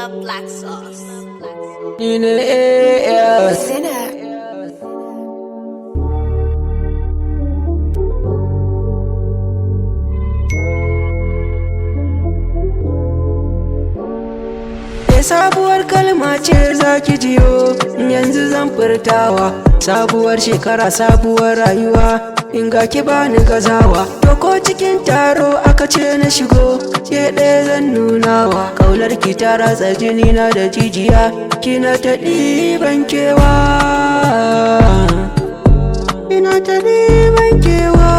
black sauce. In the air. Sabuwar kalma ce zaki jiyo yanzu zan furtawa. Sabuwar shekara sabuwar rayuwa in ga ki bani gazawa. To ko cikin taro aka ce na shigo ke ɗaya zan nunawa. Kaunar ki ta ratsa jini na da jijiya kina ta ɗiban kewa, kina ta ɗiban kewa.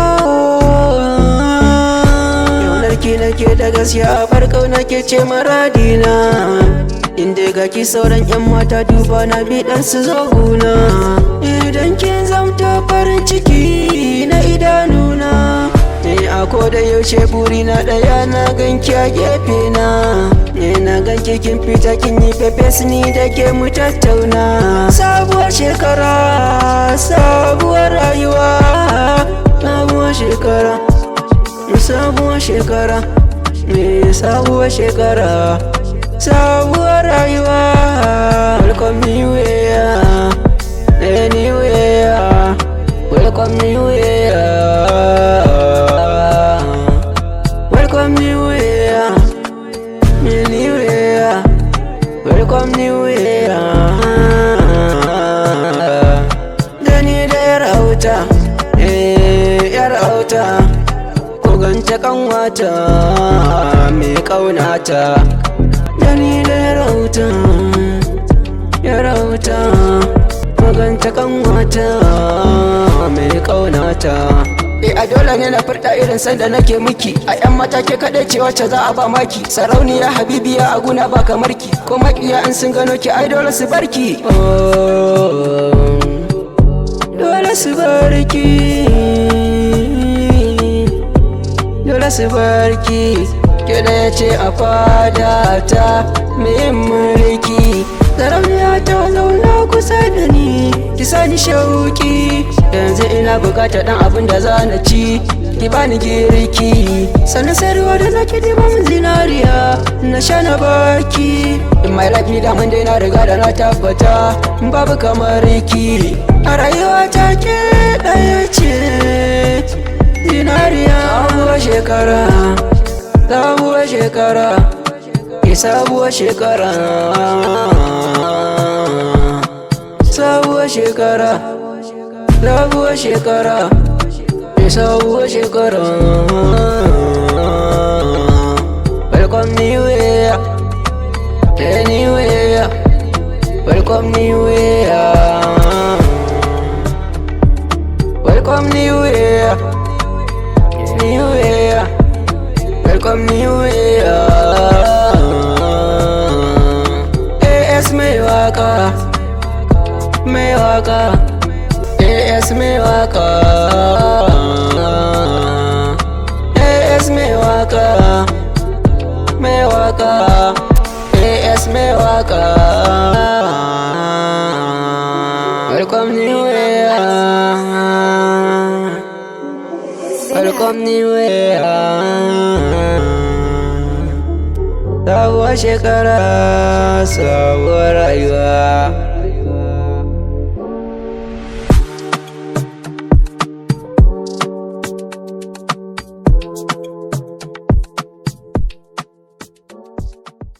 Kaunar ki nake da gaskiya farko nake ce maradina. Inda ga ki sauran 'yan mata duba na bidan su zo guna. Idan kin zamta farin ciki na idanuna, a koda yaushe buri na ɗaya na ganki a gefe na. Na ganki kin fita kin yi pepes ni da ke mu tattauna. Sabuwar shekara sabuwar rayuwa, sabuwar shekara sabuwar shekara sabuwar shekara sabuwar rayuwa. Welcome new year, anywhere. Welcome new year, welcome new year, anywhere. Welcome new year. Dani da yar auta, yar auta, ko ganta kanwata mai kaunata. Dani da ya rauta maganta kanwata mai kaunata. A dole ne na furta irin sanda nake miki. A 'yan mata ke kaɗai ce wacce za a ba maki. Sarauniya habibiya a guna ba kamar ki. Ko maƙiya in sun gano ki ai dole su barki. Dole su barki, dole su barki. Kida ya ce a fada ta mai mulki. Sarauniya ta zauna kusa da ni, ki sani shauki. Yanzu ina bukata dan abin da za na ci, ki bani girki. Sannan sai ruwa da zaki diba min zinariya na sha na baki. In my life ni daman dai na riga da na tabbata babu kamar ki. A rayuwa ta ke ɗaya ce zinariya. Sabuwar shekara sabuwar shekara, sabuwar shekara, sabuwar shekara, sabuwar shekara, sabuwar shekara. Welcome new year, anywhere. Welcome new year, welcome new year, new year. Welcome new year. AS mai waka, mai waka, AS mai waka, AS mai waka, mai waka, AS mai waka. Welcome new year, welcome new year. Sabuwar shekara sabuwar rayuwa.